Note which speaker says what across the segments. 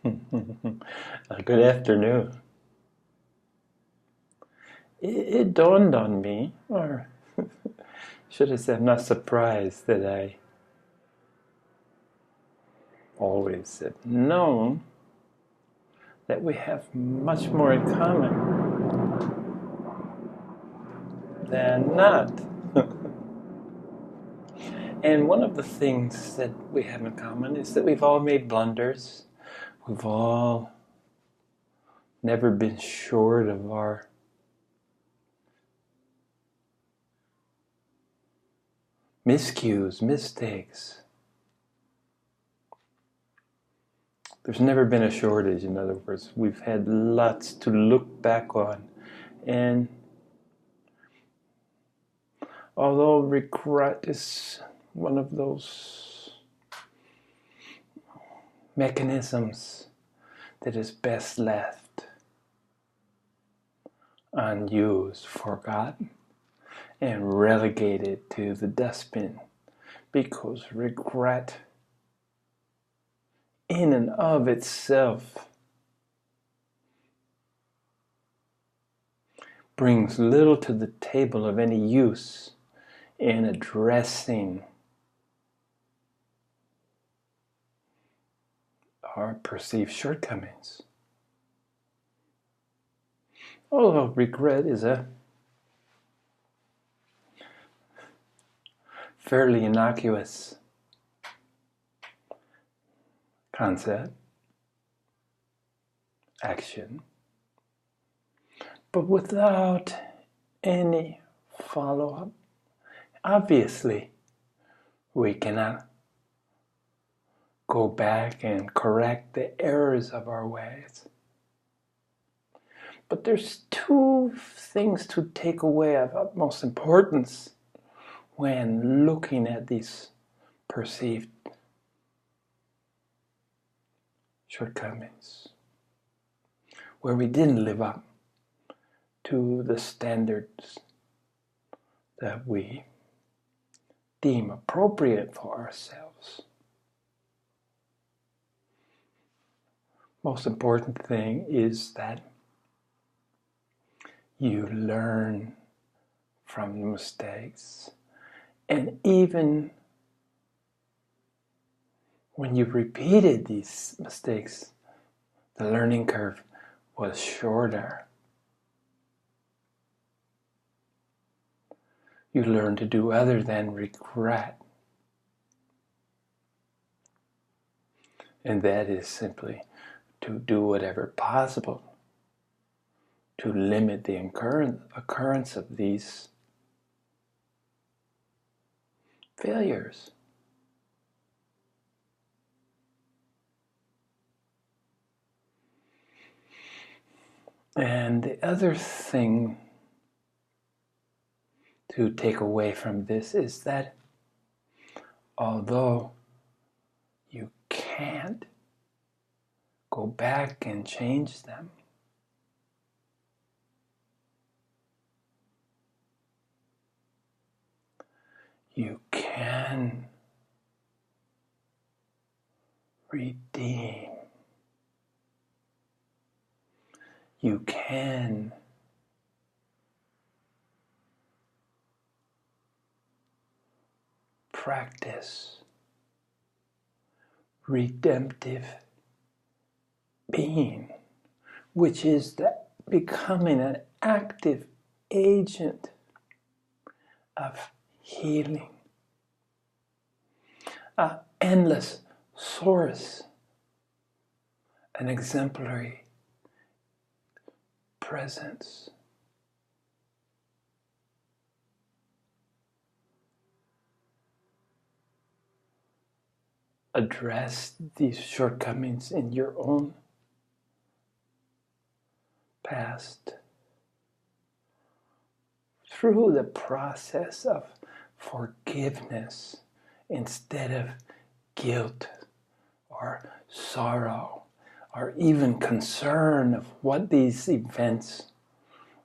Speaker 1: Good afternoon. It dawned on me, or should I say, I'm not surprised that I always have known that we have much more in common than not. And one of the things that we have in common is that we've all made blunders. We've all never been short of our miscues, mistakes. There's never been a shortage, in other words. We've had lots to look back on. And although regret is one of those mechanisms that is best left unused, forgotten, and relegated to the dustbin, because regret in and of itself brings little to the table of any use in addressing our perceived shortcomings. Although regret is a fairly innocuous concept, action, but without any follow-up, obviously we cannot go back and correct the errors of our ways. But there's two things to take away of utmost importance when looking at these perceived shortcomings, where we didn't live up to the standards that we deem appropriate for ourselves. Most important thing is that you learn from the mistakes, and even when you repeated these mistakes, the learning curve was shorter. You learn to do other than regret. And that is simply to do whatever possible to limit the occurrence of these failures. And the other thing to take away from this is that although you can't go back and change them, you can redeem. You can practice redemptive being, which is that becoming an active agent of healing, an endless source, an exemplary presence. Address these shortcomings in your own past through the process of forgiveness instead of guilt or sorrow or even concern of what these events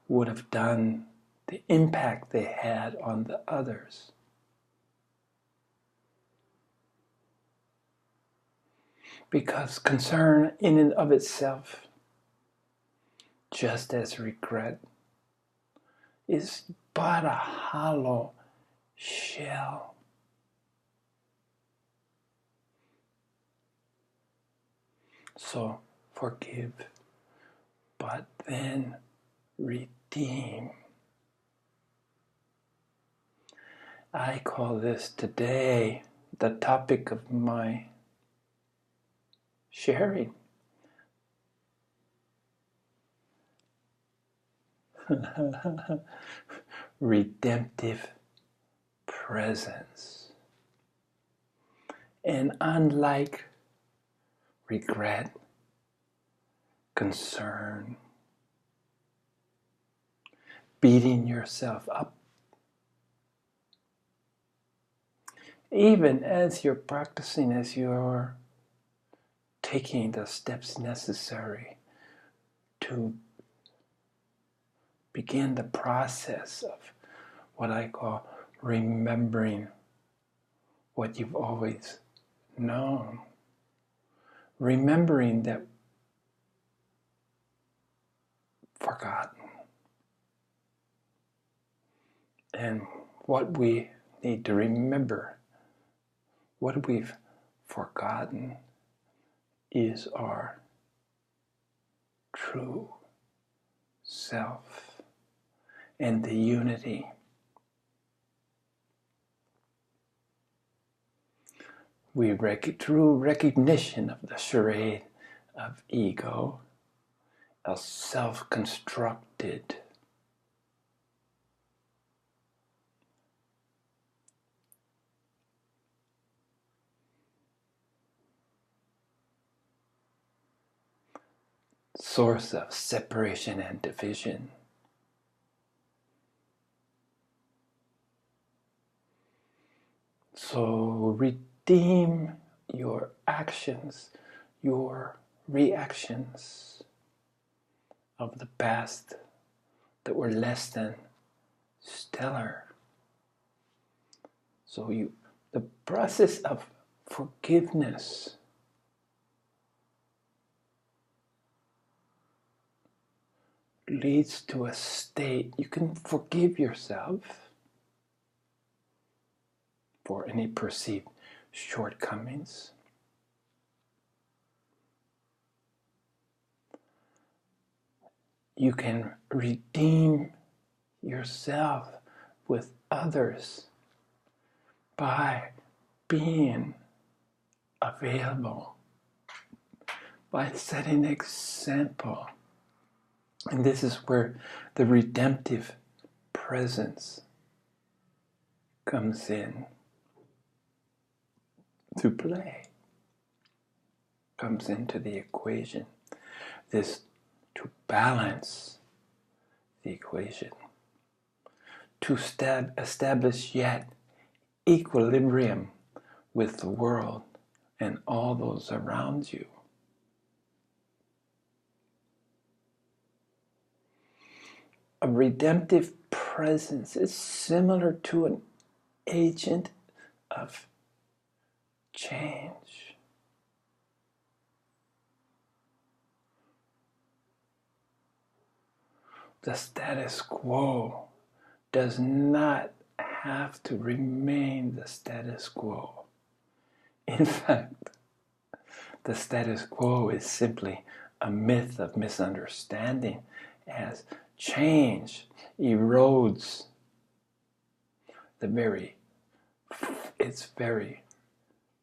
Speaker 1: would have done, the impact they had on the others. Because concern in and of itself, just as regret, is but a hollow shell. So forgive, but then redeem. I call this today the topic of my sharing. Redemptive presence. And unlike regret, concern, beating yourself up, even as you're practicing, as you're taking the steps necessary to begin the process of what I call remembering what you've always known. Remembering that forgotten. And what we need to remember, what we've forgotten, is our true self and the unity. Through recognition of the charade of ego, a self-constructed source of separation and division. So redeem your actions, your reactions of the past that were less than stellar. So the process of forgiveness leads to a state. You can forgive yourself for any perceived shortcomings. You can redeem yourself with others by being available, by setting example. And this is where the redemptive presence comes in to play, comes into the equation. This to balance the equation, to establish yet equilibrium with the world and all those around you. A redemptive presence is similar to an agent of change. The status quo does not have to remain the status quo. In fact, the status quo is simply a myth of misunderstanding, as change erodes its very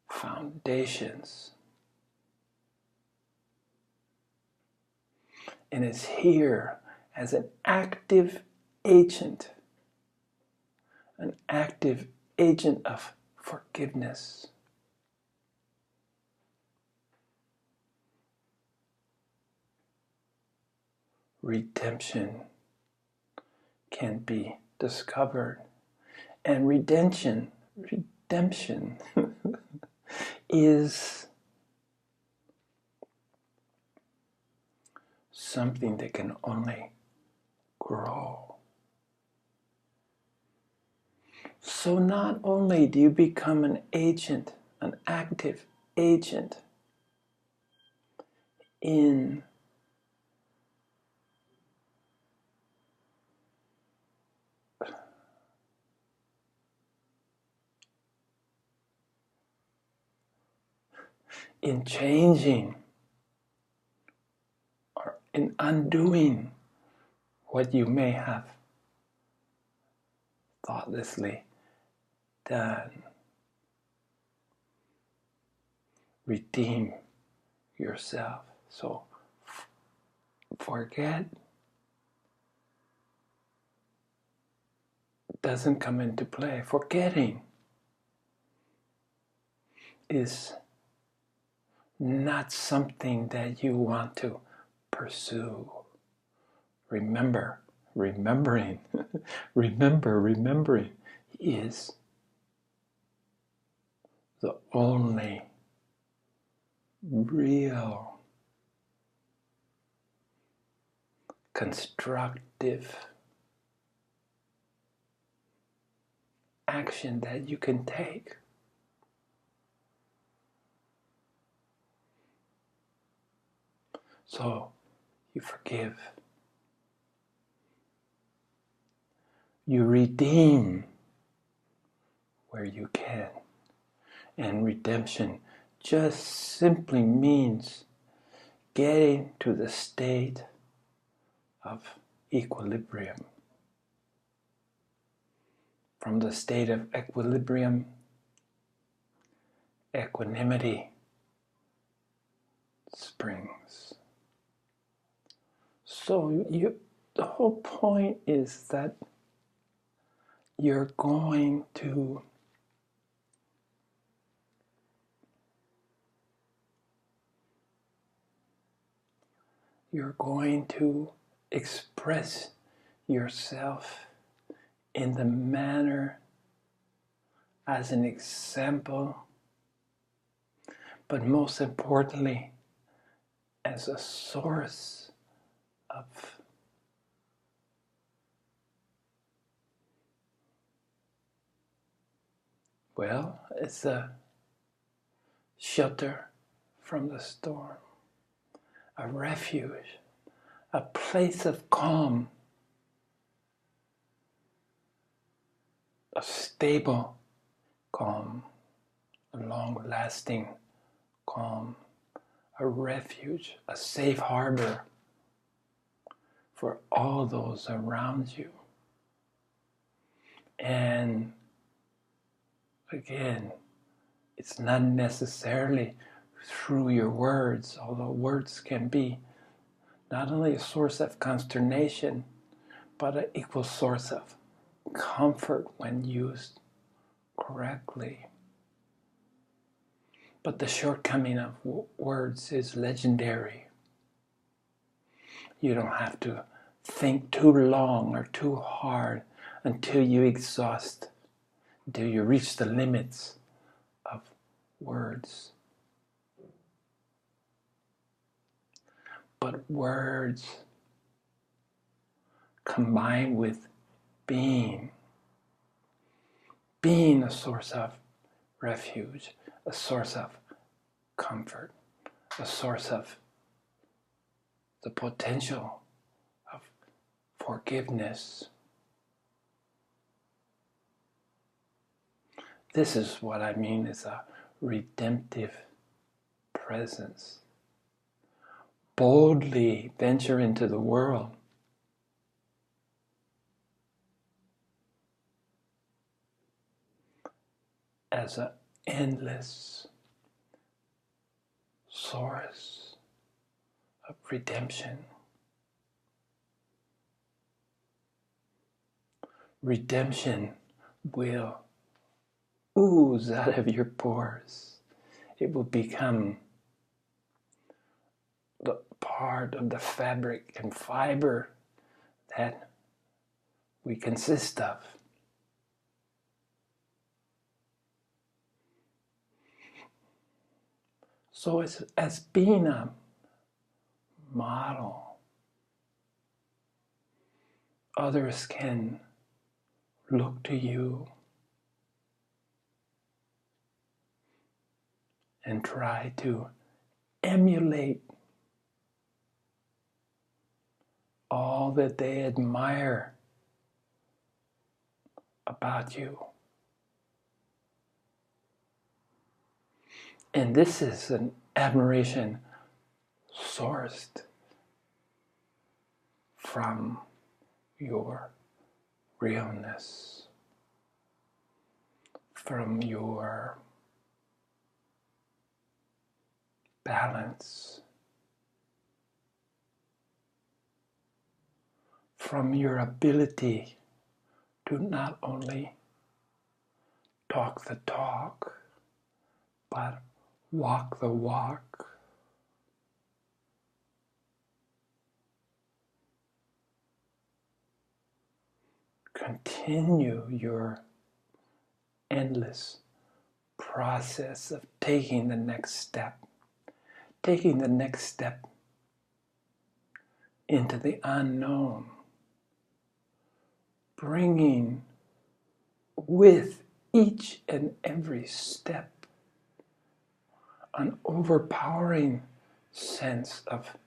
Speaker 1: foundations. And it's here as an active agent of forgiveness. Redemption can be discovered. And redemption is something that can only grow. So not only do you become an agent, an active agent in changing or in undoing what you may have thoughtlessly done. Redeem yourself. So forget doesn't come into play. Forgetting is not something that you want to pursue. Remembering is the only real constructive action that you can take. So you forgive. You redeem where you can. And redemption just simply means getting to the state of equilibrium. From the state of equilibrium, equanimity springs. So the whole point is that you're going to express yourself in the manner as an example, but most importantly, as a source of it's a shelter from the storm, a refuge, a place of calm, a stable calm, a long-lasting calm, a refuge, a safe harbor for all those around you. And again, it's not necessarily through your words, although words can be not only a source of consternation, but an equal source of comfort when used correctly. But the shortcoming of words is legendary. You don't have to think too long or too hard until you exhaust, until you reach the limits of words. But words combined with being a source of refuge, a source of comfort, a source of the potential of forgiveness. This is what I mean is a redemptive presence. Boldly venture into the world. As an endless source of redemption. Redemption will ooze out of your pores. It will become the part of the fabric and fiber that we consist of. So as being a model, others can look to you and try to emulate all that they admire about you. And this is an admiration sourced from your realness, from your balance, from your ability to not only talk the talk, but walk the walk. Continue your endless process of taking the next step into the unknown, bringing with each and every step an overpowering sense of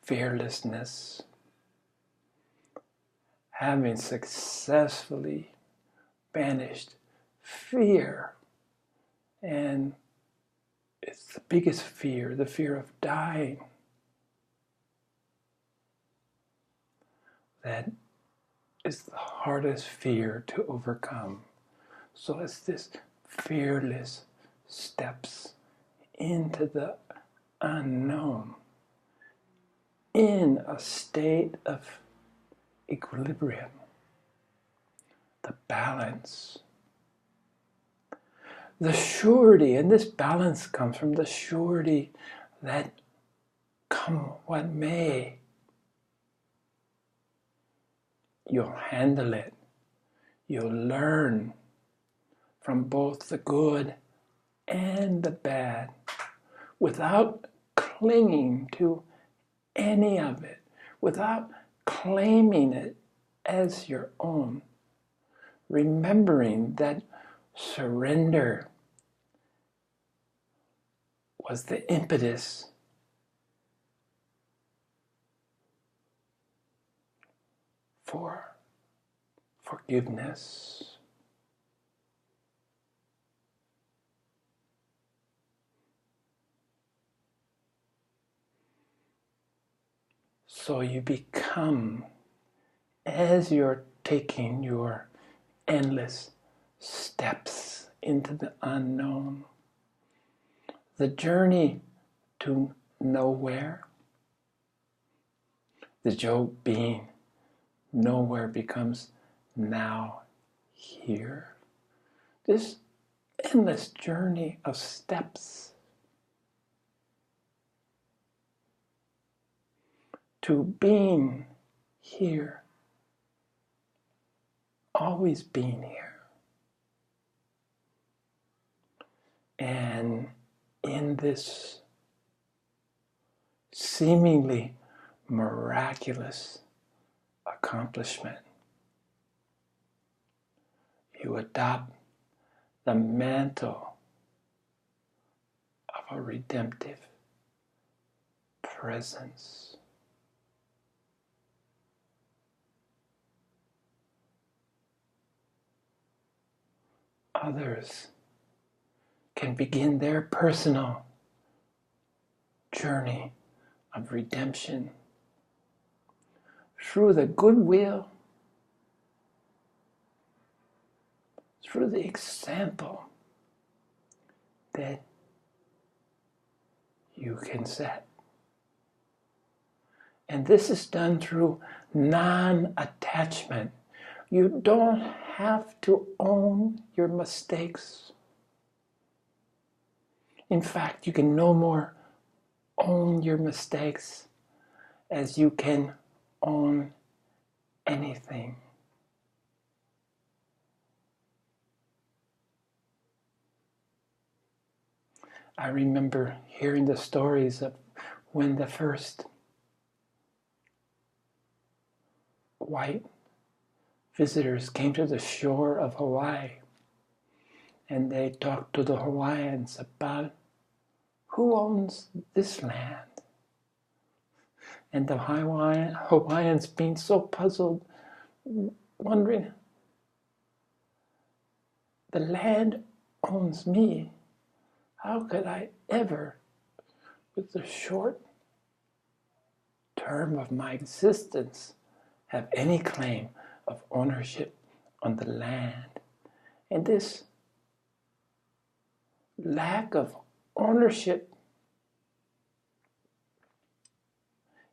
Speaker 1: fearlessness, having successfully banished fear. And it's the biggest fear, the fear of dying, that is the hardest fear to overcome. So it's this fearless steps into the unknown in a state of equilibrium, the balance, the surety. And this balance comes from the surety that come what may, you'll handle it. You'll learn from both the good and the bad without clinging to any of it, without claiming it as your own, remembering that surrender was the impetus for forgiveness. So you become, as you're taking your endless steps into the unknown, the journey to nowhere, the joke being nowhere becomes now here. This endless journey of steps to being here, always being here. And in this seemingly miraculous accomplishment, you adopt the mantle of a redemptive presence. Others can begin their personal journey of redemption through the goodwill, through the example that you can set. And this is done through non-attachment. You don't have to own your mistakes. In fact, you can no more own your mistakes as you can own anything. I remember hearing the stories of when the first white visitors came to the shore of Hawaii, and they talked to the Hawaiians about who owns this land. And the Hawaiians being so puzzled, wondering, the land owns me. How could I ever, with the short term of my existence, have any claim of ownership on the land? And this lack of ownership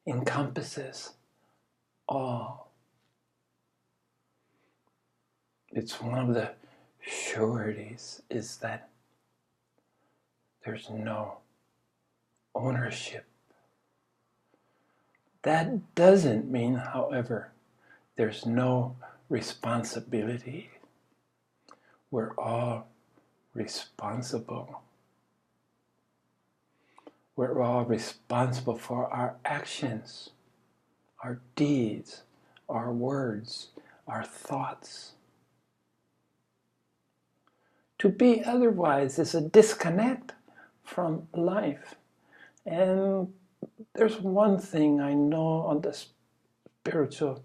Speaker 1: encompasses all. It's one of the sureties is that there's no ownership. That doesn't mean, however, there's no responsibility. We're all responsible. We're all responsible for our actions, our deeds, our words, our thoughts. To be otherwise is a disconnect from life. And there's one thing I know on the spiritual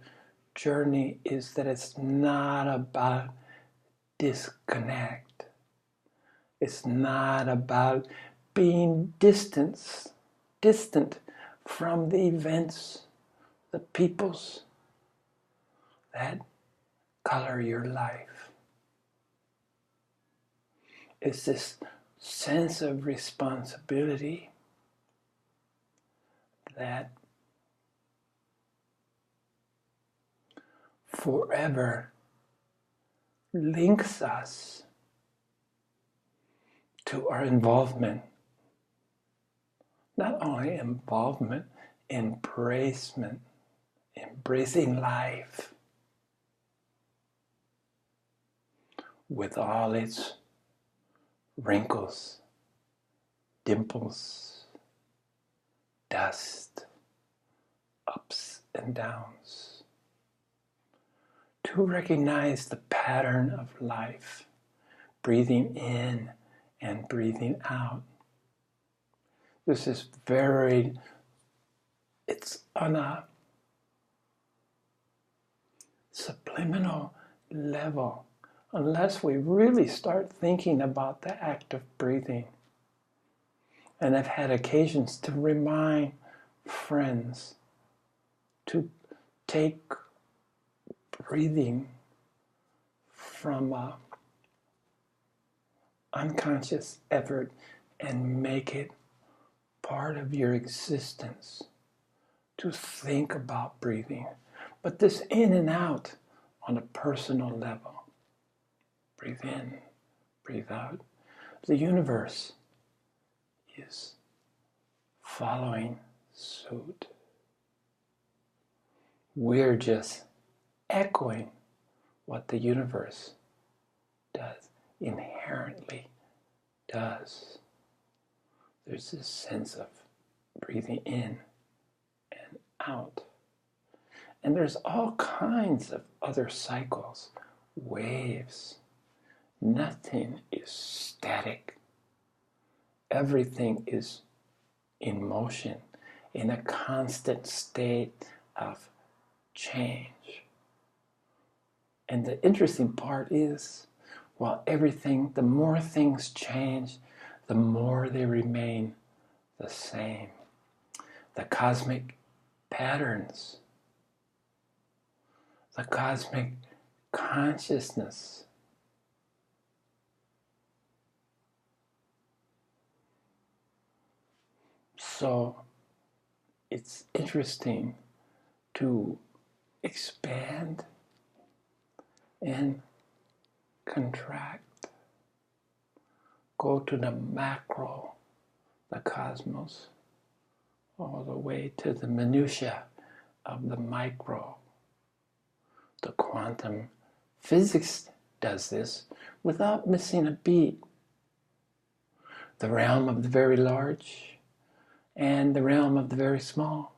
Speaker 1: journey is that it's not about disconnect. It's not about being distant from the events, the peoples that color your life. It's this sense of responsibility that forever links us to our involvement. Not only involvement, embracing life with all its wrinkles, dimples, dust, ups and downs. To recognize the pattern of life, breathing in and breathing out. This is it's on a subliminal level, unless we really start thinking about the act of breathing. And I've had occasions to remind friends to take breathing from unconscious effort and make it part of your existence, to think about breathing. But this in and out on a personal level. Breathe in, breathe out. The universe is following suit. We're just echoing what the universe does, inherently does. There's this sense of breathing in and out. And there's all kinds of other cycles, waves. Nothing is static. Everything is in motion, in a constant state of change. And the interesting part is, the more things change, the more they remain the same. The cosmic patterns, the cosmic consciousness. So it's interesting to expand and contract. Go to the macro, the cosmos, all the way to the minutiae of the micro. The quantum physics does this without missing a beat. The realm of the very large and the realm of the very small.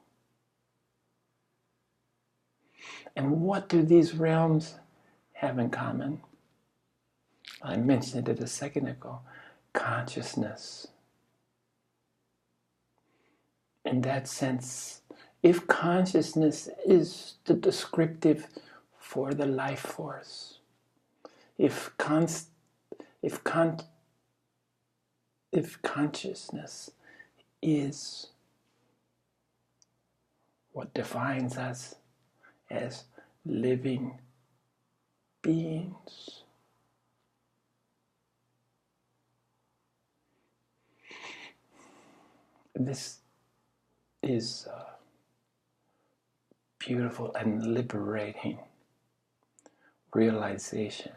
Speaker 1: And what do these realms have in common? I mentioned it a second ago. Consciousness. In that sense, If consciousness is the descriptive for the life force, if consciousness is what defines us as living beings, this is beautiful and liberating realization.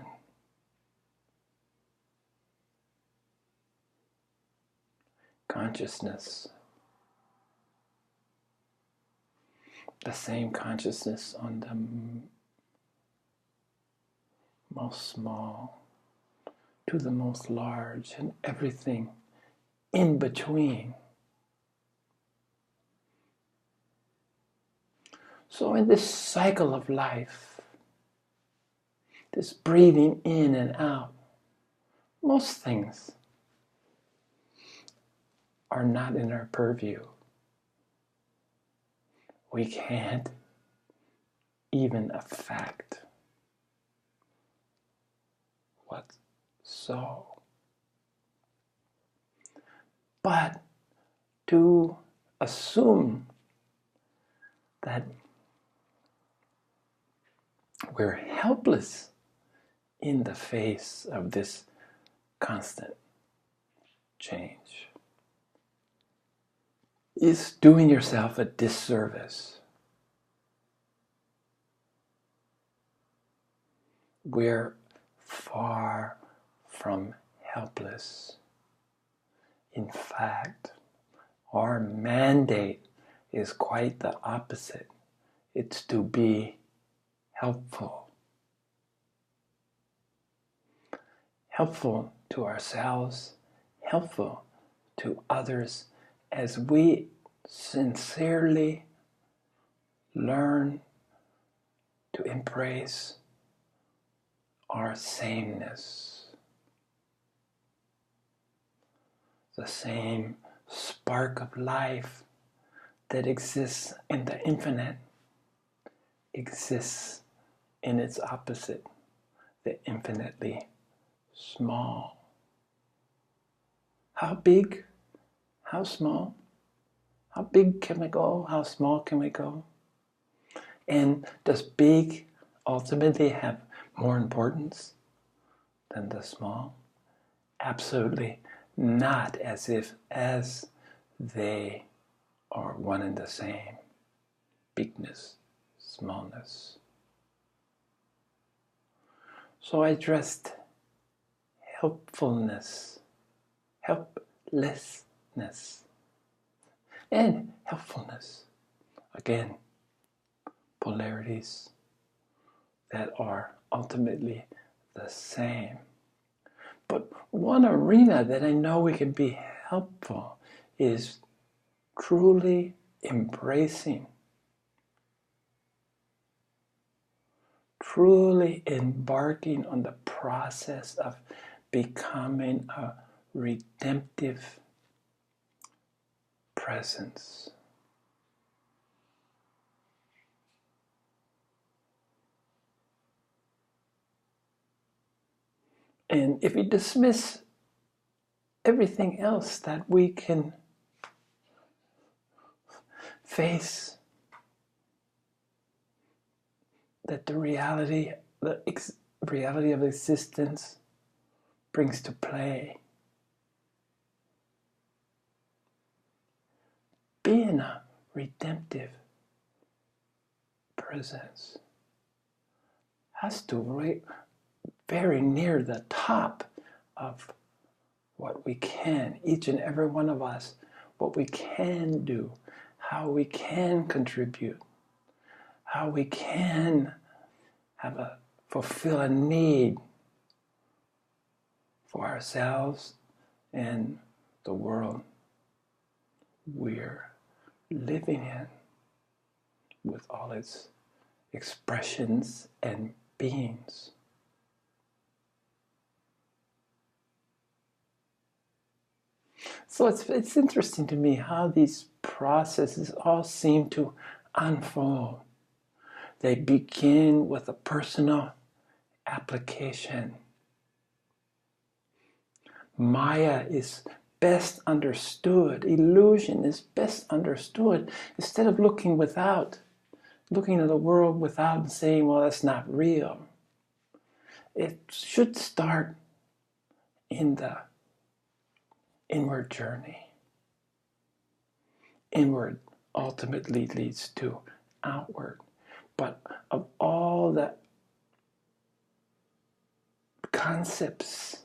Speaker 1: Consciousness, the same consciousness on the most small to the most large and everything in between. So in this cycle of life, this breathing in and out, most things are not in our purview. We can't even affect what's so. But to assume that we're helpless in the face of this constant change is doing yourself a disservice. We're far from helpless. In fact, our mandate is quite the opposite. It's to be helpful. Helpful to ourselves, helpful to others as we sincerely learn to embrace our sameness. The same spark of life that exists in the infinite exists in its opposite, the infinitely small. How big? How small? How big can we go? How small can we go? And does big ultimately have more importance than the small? Absolutely not, as they are one and the same. Bigness, smallness. So I addressed helpfulness, helplessness, and helpfulness. Again, polarities that are ultimately the same. But one arena that I know we can be helpful is truly embracing, truly embarking on the process of becoming a redemptive presence. And if we dismiss everything else that we can face, that the reality of existence brings to play, being a redemptive presence has to rate very near the top of what we can, each and every one of us, what we can do, how we can contribute, how we can fulfill a need for ourselves and the world we're living in with all its expressions and beings. So it's interesting to me how these processes all seem to unfold. They begin with a personal application. Maya is best understood. Illusion is best understood. Instead of looking without, looking at the world without and saying, well, that's not real. It should start in the inward journey. Inward ultimately leads to outward. But of all the concepts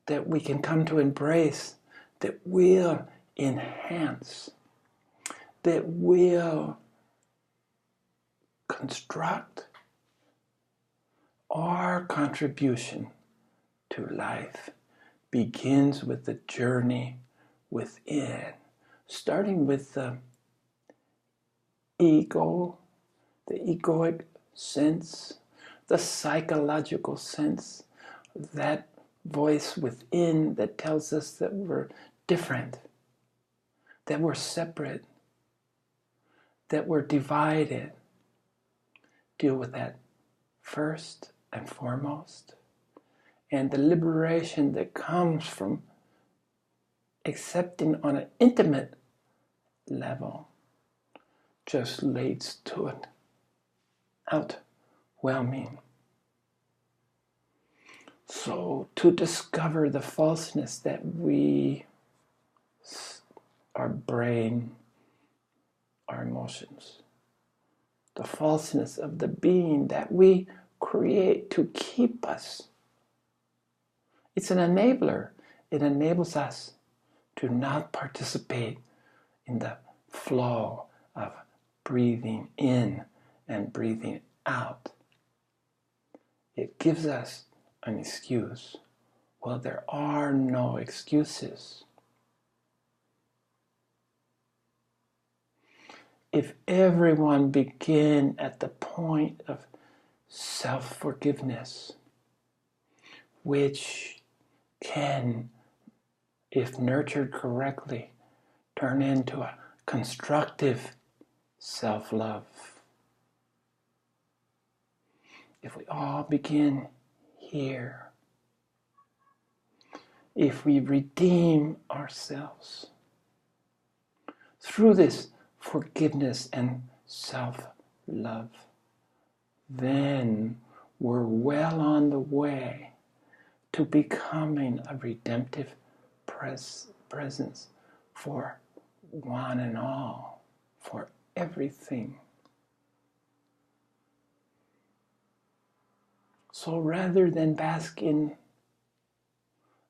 Speaker 1: that we can come to embrace, that will enhance, that will construct our contribution to life, begins with the journey within, starting with the ego, the egoic sense, the psychological sense, that voice within that tells us that we're different, that we're separate, that we're divided. Deal with that first and foremost. And the liberation that comes from accepting on an intimate level just leads to an outwhelming. So to discover the falseness that our brain, our emotions, the falseness of the being that we create to keep us. It's an enabler. It enables us to not participate in the flow of breathing in and breathing out. It gives us an excuse. Well, there are no excuses. If everyone began at the point of self-forgiveness, which can, if nurtured correctly, turn into a constructive self-love. If we all begin here, if we redeem ourselves through this forgiveness and self-love, then we're well on the way to becoming a redemptive presence for one and all, for everything. So rather than bask in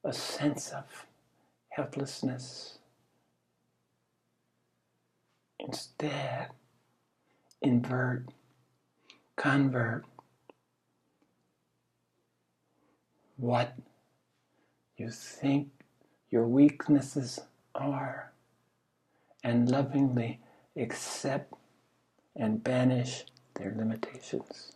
Speaker 1: a sense of helplessness, instead convert what you think your weaknesses are and lovingly accept and banish their limitations.